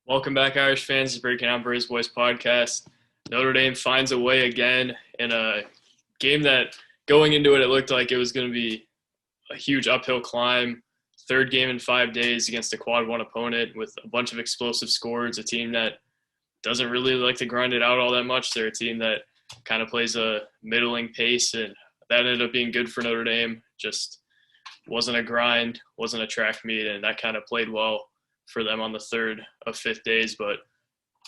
Welcome back, Irish fans, to Breaking Down Braves Boys podcast. Notre Dame finds a way again in a game that, going into it, it looked like it was going to be a huge uphill climb. Third game in 5 days against a quad one opponent with a bunch of explosive scores, a team that doesn't really like to grind it out all that much. They're a team that kind of plays a middling pace, and that ended up being good for Notre Dame. Just wasn't a grind, wasn't a track meet, and that kind of played well for them on the third of 5 days. But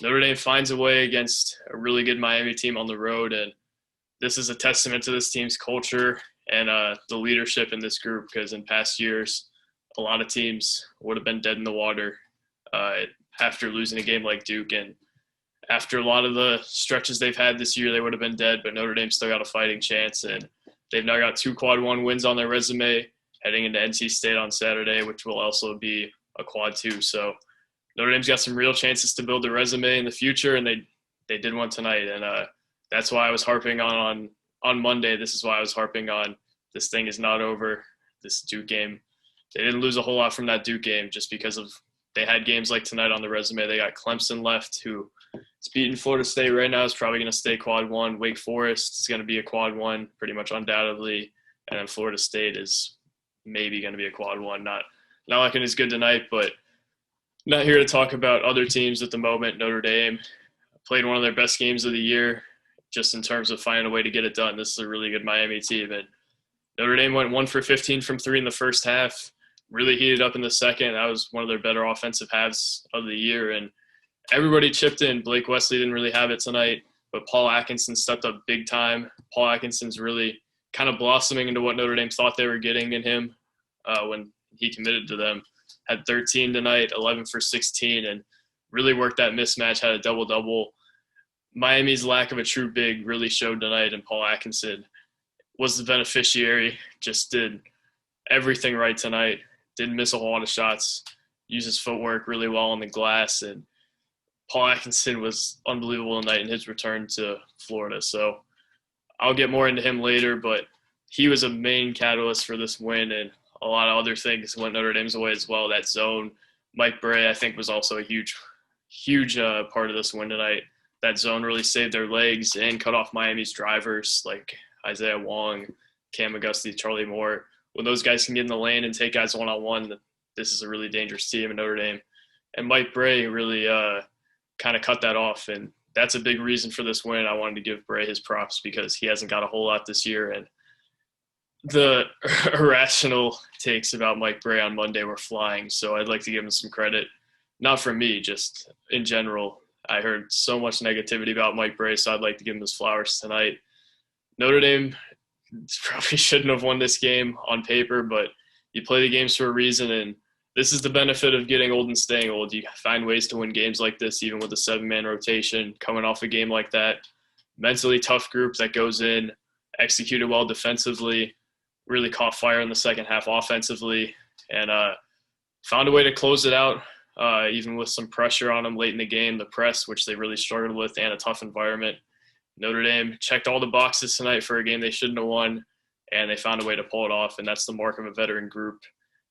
Notre Dame finds a way against a really good Miami team on the road, and this is a testament to this team's culture and the leadership in this group, because in past years, a lot of teams would have been dead in the water after losing a game like Duke, and after a lot of the stretches they've had this year, they would have been dead, but Notre Dame still got a fighting chance, and they've now got 2 quad one wins on their resume heading into NC State on Saturday, which will also be a quad 2. So Notre Dame's got some real chances to build a resume in the future, and they did one tonight. And that's why I was harping on Monday. This is why I was harping on this thing is not over, this Duke game. They didn't lose a whole lot from that Duke game just because of they had games like tonight on the resume. They got Clemson left, who is beating Florida State right now, is probably going to stay quad 1. Wake Forest is going to be a quad 1 pretty much undoubtedly. And then Florida State is maybe going to be a quad 1. Not looking as good tonight, but not here to talk about other teams at the moment. Notre Dame played one of their best games of the year just in terms of finding a way to get it done. This is a really good Miami team, and Notre Dame went 1 for 15 from 3 in the first half, really heated up in the second. That was one of their better offensive halves of the year, and everybody chipped in. Blake Wesley didn't really have it tonight, but Paul Atkinson stepped up big time. Paul Atkinson's really kind of blossoming into what Notre Dame thought they were getting in him when he committed to them. Had 13 tonight, 11 for 16, and really worked that mismatch, had a double-double. Miami's lack of a true big really showed tonight, and Paul Atkinson was the beneficiary, just did everything right tonight, didn't miss a whole lot of shots, used his footwork really well on the glass, and Paul Atkinson was unbelievable tonight in his return to Florida. So I'll get more into him later, but he was a main catalyst for this win, and a lot of other things went Notre Dame's way as well. That zone, Mike Bray, I think, was also a huge part of this win tonight. That zone really saved their legs and cut off Miami's drivers like Isaiah Wong, Cam Auguste, Charlie Moore. When those guys can get in the lane and take guys one-on-one, this is a really dangerous team in Notre Dame. And Mike Bray really kind of cut that off, and that's a big reason for this win. I wanted to give Bray his props because he hasn't got a whole lot this year, and the irrational takes about Mike Bray on Monday were flying, so I'd like to give him some credit. Not from me, just in general. I heard so much negativity about Mike Bray, so I'd like to give him his flowers tonight. Notre Dame probably shouldn't have won this game on paper, but you play the games for a reason, and this is the benefit of getting old and staying old. You find ways to win games like this, even with a 7-man rotation, coming off a game like that. Mentally tough group that goes in, executed well defensively, really caught fire in the second half offensively, and found a way to close it out, even with some pressure on them late in the game, the press, which they really struggled with, and a tough environment. Notre Dame checked all the boxes tonight for a game they shouldn't have won, and they found a way to pull it off, and that's the mark of a veteran group.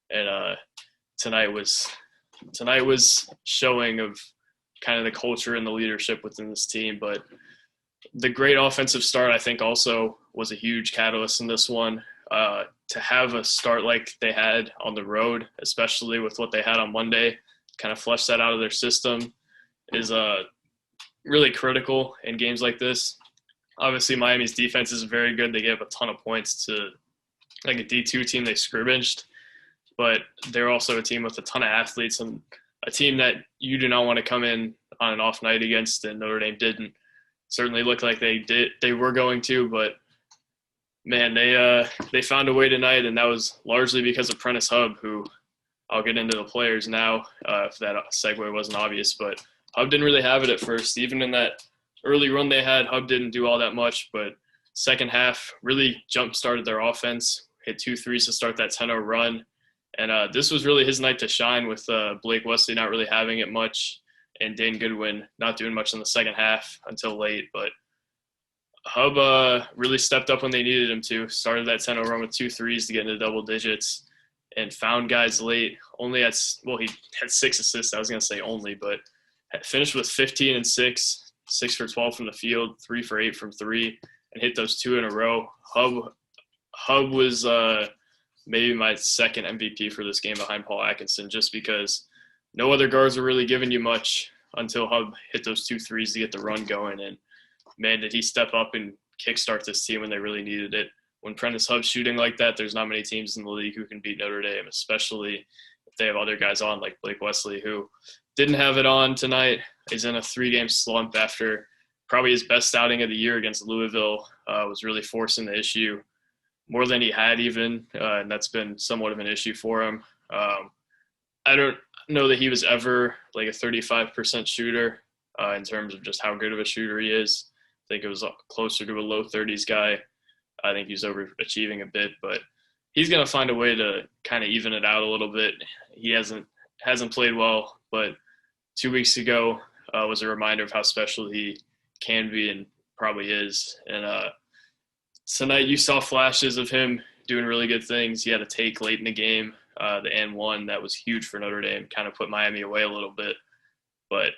And tonight was showing of kind of the culture and the leadership within this team. But the great offensive start, I think, also was a huge catalyst in this one. To have a start like they had on the road, especially with what they had on Monday, kind of flesh that out of their system is really critical in games like this. Obviously, Miami's defense is very good. They gave a ton of points to like a D2 team they scrimmaged, but they're also a team with a ton of athletes and a team that you do not want to come in on an off night against, and Notre Dame didn't. Certainly looked like they were going to, but man, they found a way tonight, and that was largely because of Prentiss Hubb, who I'll get into the players now if that segue wasn't obvious. But Hubb didn't really have it at first. Even in that early run they had, Hubb didn't do all that much. But second half really jump-started their offense, hit 2 threes to start that 10-0 run. And this was really his night to shine with Blake Wesley not really having it much and Dane Goodwin not doing much in the second half until late. But Hubb really stepped up when they needed him to. Started that 10-0 run with 2 threes to get into double digits and found guys late. He had 6 assists. I was going to say only, but finished with 15 and 6, 6 for 12 from the field, 3 for 8 from 3, and hit those 2 in a row. Hubb was maybe my second MVP for this game behind Paul Atkinson, just because no other guards were really giving you much until Hubb hit those 2 threes to get the run going. And man, did he step up and kickstart this team when they really needed it. When Prentiss Hubb's shooting like that, there's not many teams in the league who can beat Notre Dame, especially if they have other guys on like Blake Wesley, who didn't have it on tonight. He's in a 3-game slump after probably his best outing of the year against Louisville. Was really forcing the issue more than he had even, and that's been somewhat of an issue for him. I don't know that he was ever like a 35% shooter in terms of just how good of a shooter he is. I think it was closer to a low 30s guy. I think he's overachieving a bit, but he's going to find a way to kind of even it out a little bit. He hasn't played well, but 2 weeks ago was a reminder of how special he can be and probably is. And tonight you saw flashes of him doing really good things. He had a take late in the game, the and one that was huge for Notre Dame, kind of put Miami away a little bit. But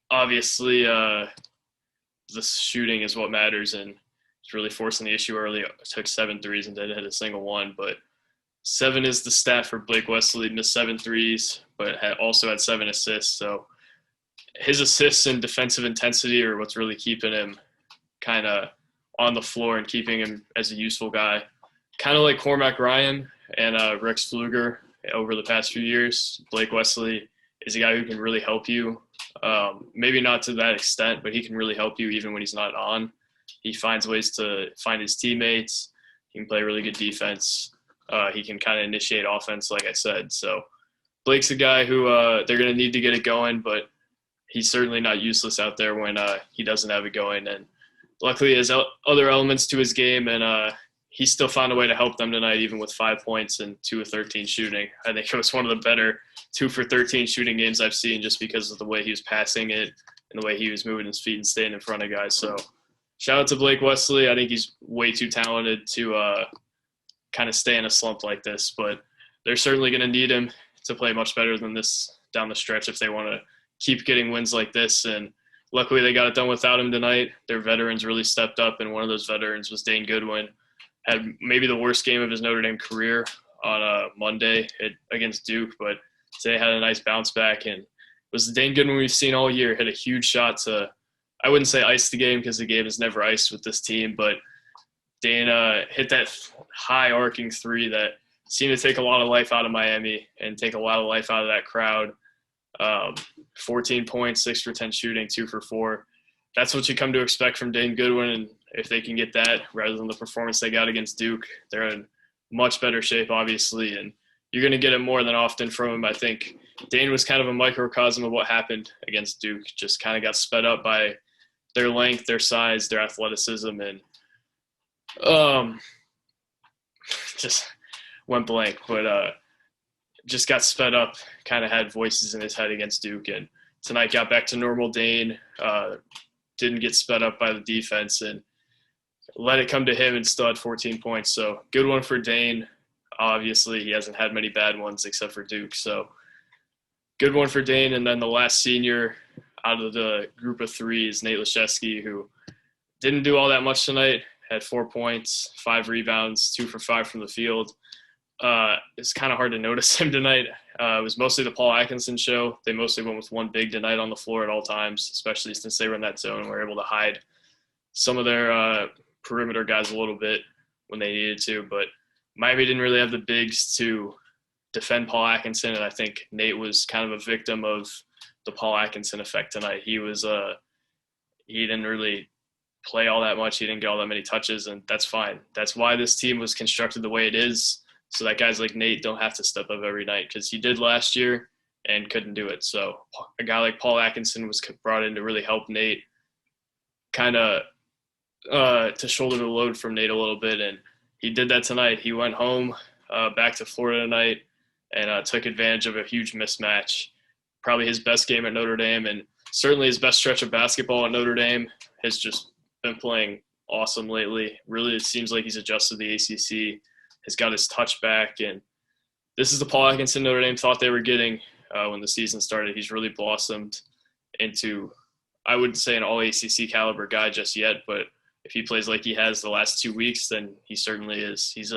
obviously the shooting is what matters, and it's really forcing the issue early. Took 7 threes and didn't hit a single one, but 7 is the stat for Blake Wesley. Missed 7 threes, but also had 7 assists. So his assists and defensive intensity are what's really keeping him kind of on the floor and keeping him as a useful guy. Kind of like Cormac Ryan and Rex Pfluger over the past few years. Blake Wesley is a guy who can really help you. Maybe not to that extent, but he can really help you even when he's not on. He finds ways to find his teammates. He can play really good defense. He can kind of initiate offense, like I said. So Blake's a guy who they're going to need to get it going, but he's certainly not useless out there when he doesn't have it going. And luckily, there's other elements to his game, and he still found a way to help them tonight, even with 5 points and 2 of 13 shooting. I think it was one of the better 2 for 13 shooting games I've seen, just because of the way he was passing it and the way he was moving his feet and staying in front of guys. So shout out to Blake Wesley. I think he's way too talented to kind of stay in a slump like this, but they're certainly going to need him to play much better than this down the stretch if they want to keep getting wins like this. And luckily they got it done without him tonight. Their veterans really stepped up, and one of those veterans was Dane Goodwin. Had maybe the worst game of his Notre Dame career on Monday against Duke, but today had a nice bounce back, and it was the Dane Goodwin we've seen all year. Hit a huge shot to, I wouldn't say ice the game because the game is never iced with this team, but Dane hit that high arcing 3 that seemed to take a lot of life out of Miami and take a lot of life out of that crowd. 14 points, 6 for 10 shooting, 2 for 4. That's what you come to expect from Dane Goodwin, and if they can get that rather than the performance they got against Duke, they're in much better shape, obviously, and you're going to get it more than often from him. I think Dane was kind of a microcosm of what happened against Duke, just kind of got sped up by their length, their size, their athleticism, and just went blank, but just got sped up, kind of had voices in his head against Duke, and tonight got back to normal Dane, didn't get sped up by the defense, and let it come to him and still had 14 points. So good one for Dane. Obviously, he hasn't had many bad ones except for Duke. So good one for Dane. And then the last senior out of the group of 3 is Nate Laszewski, who didn't do all that much tonight, had 4 points, 5 rebounds, 2 for 5 from the field. It's kind of hard to notice him tonight. It was mostly the Paul Atkinson show. They mostly went with one big tonight on the floor at all times, especially since they were in that zone and were able to hide some of their perimeter guys a little bit when they needed to. But Miami didn't really have the bigs to defend Paul Atkinson, and I think Nate was kind of a victim of the Paul Atkinson effect tonight. He didn't really play all that much. He didn't get all that many touches, and that's fine. That's why this team was constructed the way it is, so that guys like Nate don't have to step up every night, because he did last year and couldn't do it. So a guy like Paul Atkinson was brought in to really help Nate, kind of to shoulder the load from Nate a little bit, and he did that tonight. He went home back to Florida tonight and took advantage of a huge mismatch. Probably his best game at Notre Dame, and certainly his best stretch of basketball at Notre Dame. Has just been playing awesome lately. Really, it seems like he's adjusted the ACC, has got his touch back, and this is the Paul Atkinson Notre Dame thought they were getting when the season started. He's really blossomed into, I wouldn't say an all ACC caliber guy just yet, but if he plays like he has the last 2 weeks, then he certainly is. He's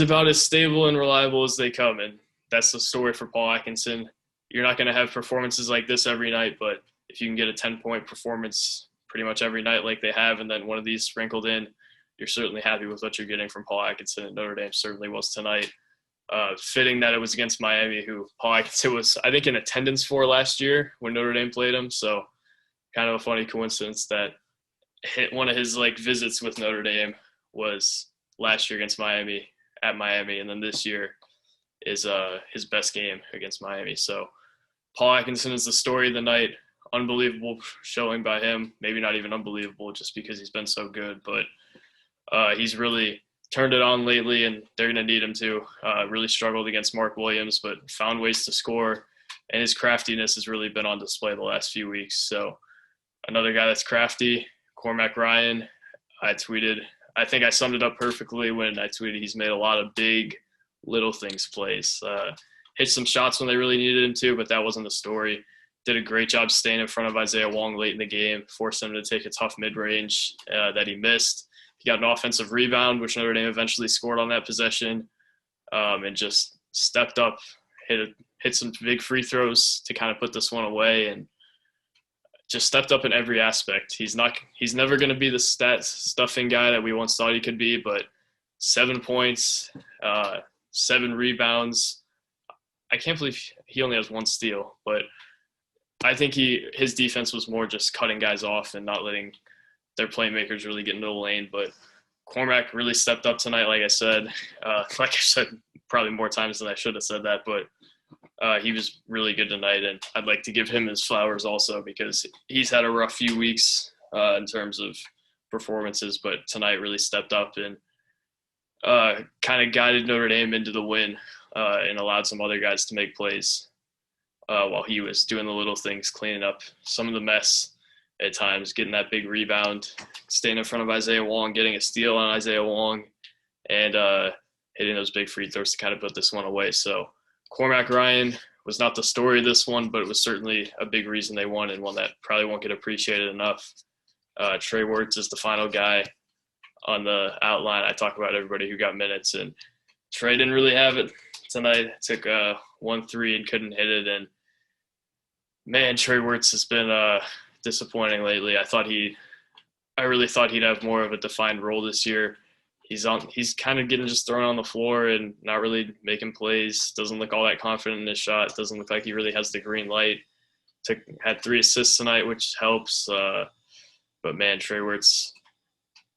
about as stable and reliable as they come, and that's the story for Paul Atkinson. You're not going to have performances like this every night, but if you can get a 10-point performance pretty much every night like they have, and then one of these sprinkled in, you're certainly happy with what you're getting from Paul Atkinson, and Notre Dame certainly was tonight. Fitting that it was against Miami, who Paul Atkinson was, I think, in attendance for last year when Notre Dame played him. So kind of a funny coincidence that one of his visits with Notre Dame was last year against Miami at Miami, and then this year is his best game against Miami. So Paul Atkinson is the story of the night. Unbelievable showing by him. Maybe not even unbelievable just because he's been so good, but he's really turned it on lately, and they're going to need him to. Really struggled against Mark Williams, but found ways to score, and his craftiness has really been on display the last few weeks. So another guy that's crafty, Cormac Ryan. I think I summed it up perfectly when I tweeted he's made a lot of big little things plays. Hit some shots when they really needed him to, but that wasn't the story. Did a great job staying in front of Isaiah Wong late in the game, forced him to take a tough mid-range that he missed. He got an offensive rebound, which Notre Dame eventually scored on that possession, and just stepped up, hit some big free throws to kind of put this one away, and just stepped up in every aspect. He's never going to be the stat stuffing guy that we once thought he could be, but 7 points, 7 rebounds. I can't believe he only has 1 steal, but I think his defense was more just cutting guys off and not letting their playmakers really get into the lane. But Cormac really stepped up tonight, like I said. Like I said probably more times than I should have said that, but he was really good tonight, and I'd like to give him his flowers also because he's had a rough few weeks in terms of performances, but tonight really stepped up and kind of guided Notre Dame into the win and allowed some other guys to make plays while he was doing the little things, cleaning up some of the mess at times, getting that big rebound, staying in front of Isaiah Wong, getting a steal on Isaiah Wong, and hitting those big free throws to kind of put this one away. So Cormac Ryan was not the story of this one, but it was certainly a big reason they won and one that probably won't get appreciated enough. Trey Wertz is the final guy on the outline. I talk about everybody who got minutes, and Trey didn't really have it tonight. Took 1-3 and couldn't hit it. And man, Trey Wertz has been disappointing lately. I really thought he'd have more of a defined role this year. He's kind of getting just thrown on the floor and not really making plays. Doesn't look all that confident in his shot. Doesn't look like he really has the green light. Had 3 assists tonight, which helps. But man, Trey Wertz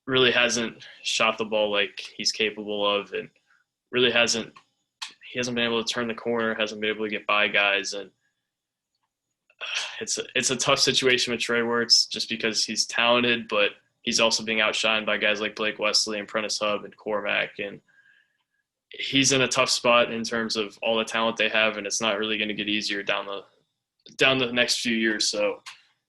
really hasn't shot the ball like he's capable of, and really hasn't been able to turn the corner, hasn't been able to get by guys, and it's a tough situation with Trey Wertz just because he's talented, but he's also being outshined by guys like Blake Wesley and Prentiss Hubb and Cormac, and he's in a tough spot in terms of all the talent they have, and it's not really going to get easier down the next few years. So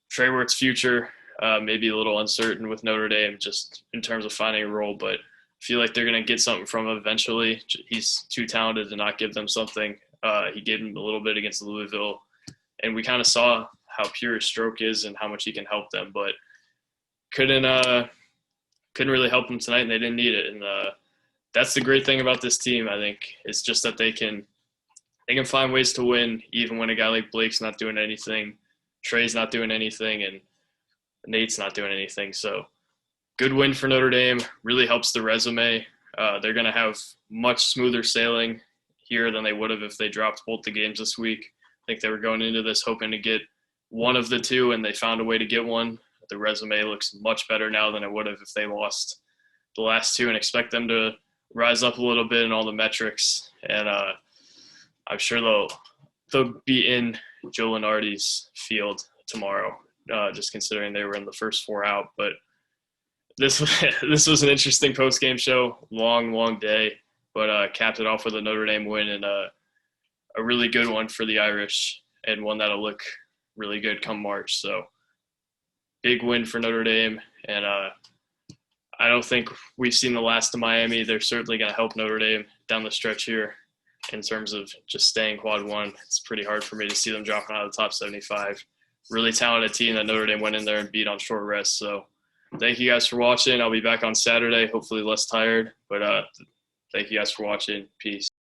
Trey Wertz's future may be a little uncertain with Notre Dame just in terms of finding a role, but I feel like they're going to get something from him eventually. He's too talented to not give them something. He gave them a little bit against Louisville, and we kind of saw how pure his stroke is and how much he can help them, but couldn't really help them tonight, and they didn't need it. And that's the great thing about this team, I think. It's just that they can find ways to win even when a guy like Blake's not doing anything, Trey's not doing anything, and Nate's not doing anything. So good win for Notre Dame. Really helps the resume. They're going to have much smoother sailing here than they would have if they dropped both the games this week. I think they were going into this hoping to get one of the two, and they found a way to get one. The resume looks much better now than it would have if they lost the last two, and expect them to rise up a little bit in all the metrics. And I'm sure they'll be in Joe Lunardi's field tomorrow, just considering they were in the first 4 out. But this was an interesting post-game show, long day, but capped it off with a Notre Dame win and a really good one for the Irish, and one that'll look really good come March. So big win for Notre Dame, and I don't think we've seen the last of Miami. They're certainly going to help Notre Dame down the stretch here. in terms of just staying quad one. It's pretty hard for me to see them dropping out of the top 75. Really talented team that Notre Dame went in there and beat on short rest. So thank you guys for watching. I'll be back on Saturday, hopefully less tired. But thank you guys for watching. Peace.